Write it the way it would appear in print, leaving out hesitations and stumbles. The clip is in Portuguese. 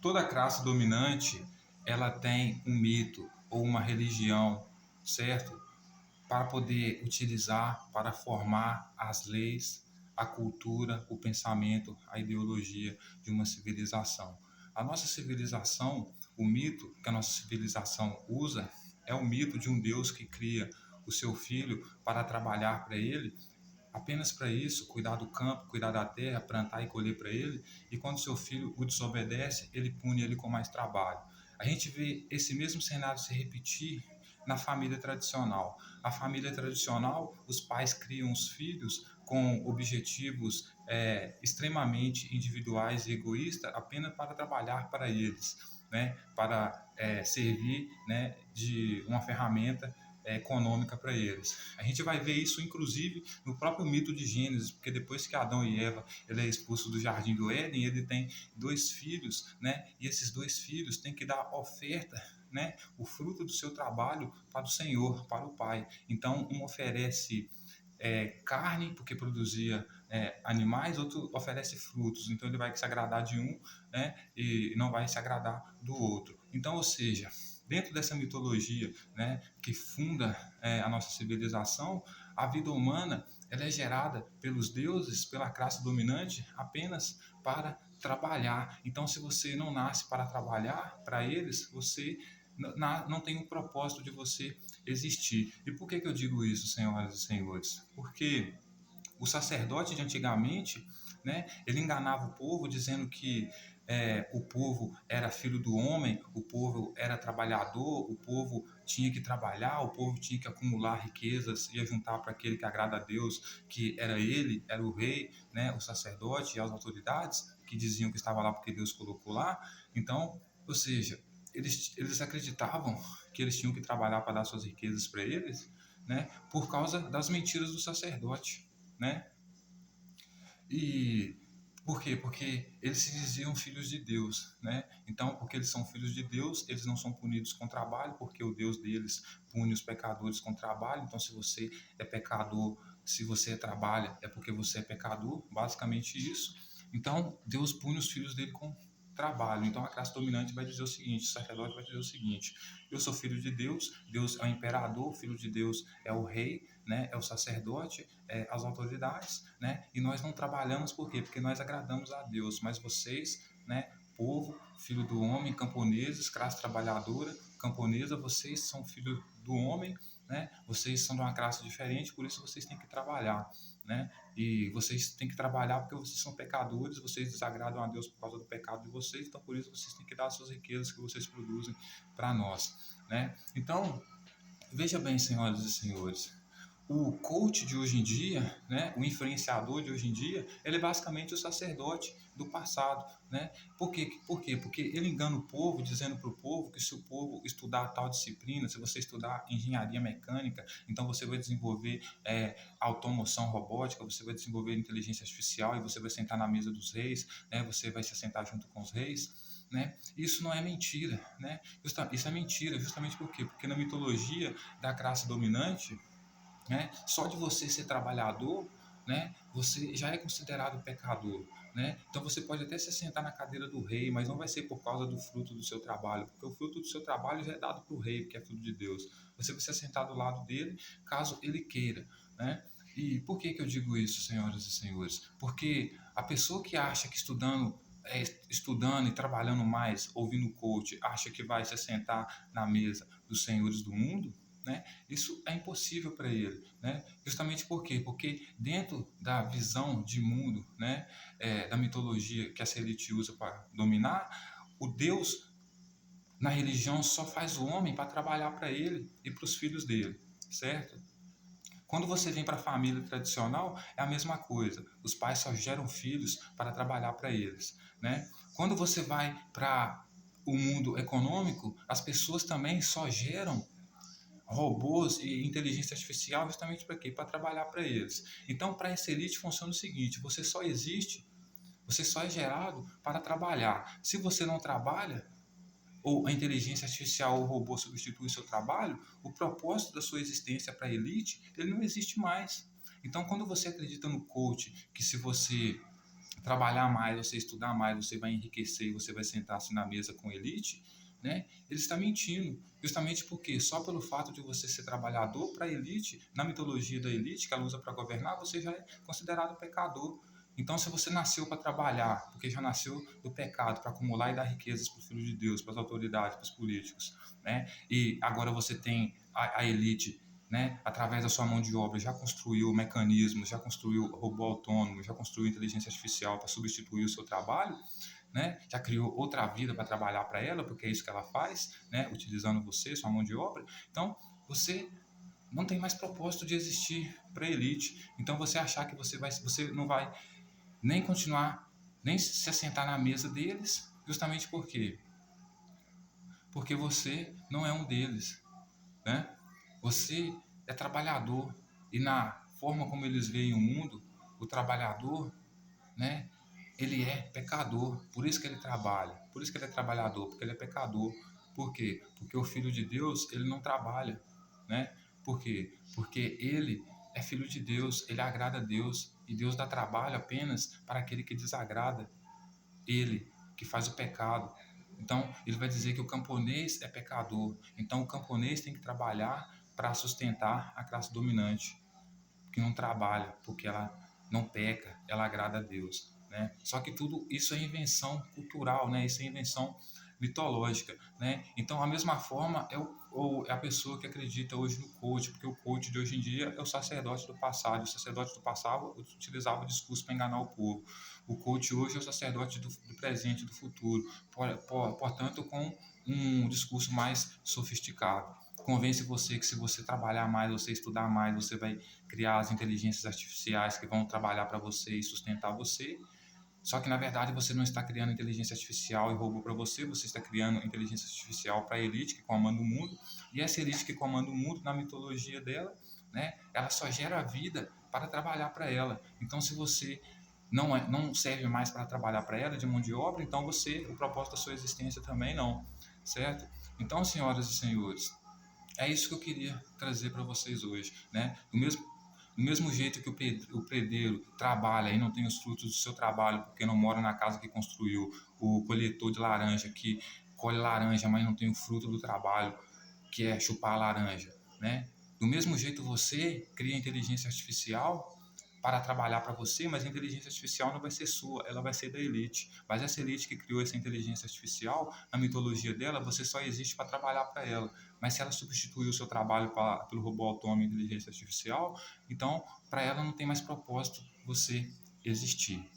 Toda classe dominante, ela tem um mito ou uma religião, certo? Para poder utilizar, para formar as leis, a cultura, o pensamento, a ideologia de uma civilização. A nossa civilização, o mito que a nossa civilização usa é o mito de um Deus que cria o seu filho para trabalhar para ele, apenas para isso, cuidar do campo, cuidar da terra, plantar e colher para ele, e quando seu filho o desobedece, ele pune ele com mais trabalho. A gente vê esse mesmo cenário se repetir na família tradicional. A família tradicional, os pais criam os filhos com objetivos extremamente individuais e egoístas, apenas para trabalhar para eles, né? Para servir, né, de uma ferramenta econômica para eles. A gente vai ver isso, inclusive, no próprio mito de Gênesis, porque depois que Adão e Eva ele é expulso do jardim do Éden, ele tem dois filhos, né? E esses dois filhos têm que dar oferta, né? O fruto do seu trabalho para o Senhor, para o Pai. Então, um oferece carne, porque produzia animais, outro oferece frutos. Então, ele vai se agradar de um, né? E não vai se agradar do outro. Então, ou seja, dentro dessa mitologia, né, que funda a nossa civilização, a vida humana ela é gerada pelos deuses, pela classe dominante, apenas para trabalhar. Então, se você não nasce para trabalhar para eles, você não tem um propósito de você existir. E por que eu digo isso, senhoras e senhores? Porque o sacerdote de antigamente, né, ele enganava o povo dizendo que o povo era filho do homem, o povo era trabalhador, o povo tinha que trabalhar, o povo tinha que acumular riquezas e juntar para aquele que agrada a Deus, que era ele, era o rei, né, o sacerdote e as autoridades que diziam que estava lá porque Deus colocou lá. Então, ou seja, eles acreditavam que eles tinham que trabalhar para dar suas riquezas para eles, né, por causa das mentiras do sacerdote, né? E por quê? Porque eles se diziam filhos de Deus, né? Então, porque eles são filhos de Deus, eles não são punidos com trabalho, porque o Deus deles pune os pecadores com trabalho. Então, se você é pecador, se você trabalha, é porque você é pecador, basicamente isso. Então, Deus pune os filhos dele com trabalho. Então, a classe dominante vai dizer o seguinte, o sacerdote vai dizer o seguinte: eu sou filho de Deus, Deus é o imperador, filho de Deus é o rei, né? É o sacerdote, as autoridades, né? E nós não trabalhamos por quê? Porque nós agradamos a Deus, mas vocês, né? Povo, filho do homem, camponeses, classe trabalhadora, camponesa, vocês são filho do homem, né? Vocês são de uma classe diferente, por isso vocês têm que trabalhar, né? E vocês têm que trabalhar porque vocês são pecadores, vocês desagradam a Deus por causa do pecado de vocês, então por isso vocês têm que dar as suas riquezas que vocês produzem para nós, né? Então, veja bem, senhoras e senhores, o coach de hoje em dia, né, o influenciador de hoje em dia, ele é basicamente o sacerdote do passado, né? Por quê? Por quê? Porque ele engana o povo, dizendo para o povo que se o povo estudar tal disciplina, se você estudar engenharia mecânica, então você vai desenvolver automoção robótica, você vai desenvolver inteligência artificial e você vai sentar na mesa dos reis, né? Você vai se sentar junto com os reis. Né? Isso não é mentira, né? Isso é mentira, justamente por quê? Porque na mitologia da classe dominante, né? Só de você ser trabalhador, né? Você já é considerado pecador, né? Então você pode até se sentar na cadeira do rei, mas não vai ser por causa do fruto do seu trabalho, porque o fruto do seu trabalho já é dado para o rei, porque é fruto de Deus. Você vai se sentar do lado dele, caso ele queira, né? E por que eu digo isso, senhoras e senhores? Porque a pessoa que acha que estudando e trabalhando mais, ouvindo coach, acha que vai se sentar na mesa dos senhores do mundo, né? Isso é impossível para ele, né? Justamente por quê? Porque dentro da visão de mundo, né, da mitologia que essa elite usa para dominar, o Deus na religião só faz o homem para trabalhar para ele e para os filhos dele, certo? Quando você vem para a família tradicional, é a mesma coisa. Os pais só geram filhos para trabalhar para eles, né? Quando você vai para o mundo econômico, as pessoas também só geram robôs e inteligência artificial justamente para quê? Para trabalhar para eles. Então, para essa elite funciona o seguinte: você só existe, você só é gerado para trabalhar. Se você não trabalha, ou a inteligência artificial ou o robô substitui o seu trabalho, o propósito da sua existência para a elite, ele não existe mais. Então, quando você acredita no coach, que se você trabalhar mais, você estudar mais, você vai enriquecer e você vai sentar-se na mesa com elite, né? Ele está mentindo, justamente porque só pelo fato de você ser trabalhador para a elite, na mitologia da elite que ela usa para governar, você já é considerado pecador. Então, se você nasceu para trabalhar, porque já nasceu do pecado, para acumular e dar riquezas para o Filho de Deus, para as autoridades, para os políticos, né? E agora você tem a elite, né, através da sua mão de obra, já construiu mecanismos, já construiu robô autônomo, já construiu inteligência artificial para substituir o seu trabalho, né? Já criou outra vida para trabalhar para ela, porque é isso que ela faz, né? Utilizando você, sua mão de obra. Então, você não tem mais propósito de existir para a elite. Então, você achar que você não vai nem continuar, nem se assentar na mesa deles, justamente por quê? Porque você não é um deles, né? Você é trabalhador e na forma como eles veem o mundo, o trabalhador, né? Ele é pecador, por isso que ele trabalha, por isso que ele é trabalhador, porque ele é pecador. Por quê? Porque o Filho de Deus, ele não trabalha, né? Por quê? Porque ele é filho de Deus, ele agrada a Deus, e Deus dá trabalho apenas para aquele que desagrada ele, que faz o pecado. Então, ele vai dizer que o camponês é pecador. Então, o camponês tem que trabalhar para sustentar a classe dominante, que não trabalha, porque ela não peca, ela agrada a Deus, né? Só que tudo isso é invenção cultural, né? Isso é invenção mitológica, né? Então, a mesma forma é a pessoa que acredita hoje no coach, porque o coach de hoje em dia é o sacerdote do passado. O sacerdote do passado utilizava o discurso para enganar o povo. O coach hoje é o sacerdote do presente, do futuro, portanto, com um discurso mais sofisticado. Convence você que se você trabalhar mais, você estudar mais, você vai criar as inteligências artificiais que vão trabalhar para você e sustentar você. Só que na verdade você não está criando inteligência artificial e robô para você, você está criando inteligência artificial para a elite que comanda o mundo. E essa elite que comanda o mundo, na mitologia dela, né, ela só gera vida para trabalhar para ela. Então, se você não serve mais para trabalhar para ela de mão de obra, então o propósito da sua existência também não, certo? Então, senhoras e senhores, é isso que eu queria trazer para vocês hoje, né? Do mesmo jeito que o predeiro trabalha e não tem os frutos do seu trabalho porque não mora na casa que construiu, o coletor de laranja que colhe laranja, mas não tem o fruto do trabalho, que é chupar a laranja, né? Do mesmo jeito você cria inteligência artificial para trabalhar para você, mas a inteligência artificial não vai ser sua, ela vai ser da elite. Mas essa elite que criou essa inteligência artificial, na mitologia dela, você só existe para trabalhar para ela. Mas se ela substituir o seu trabalho pelo robô autônomo e inteligência artificial, então para ela não tem mais propósito você existir.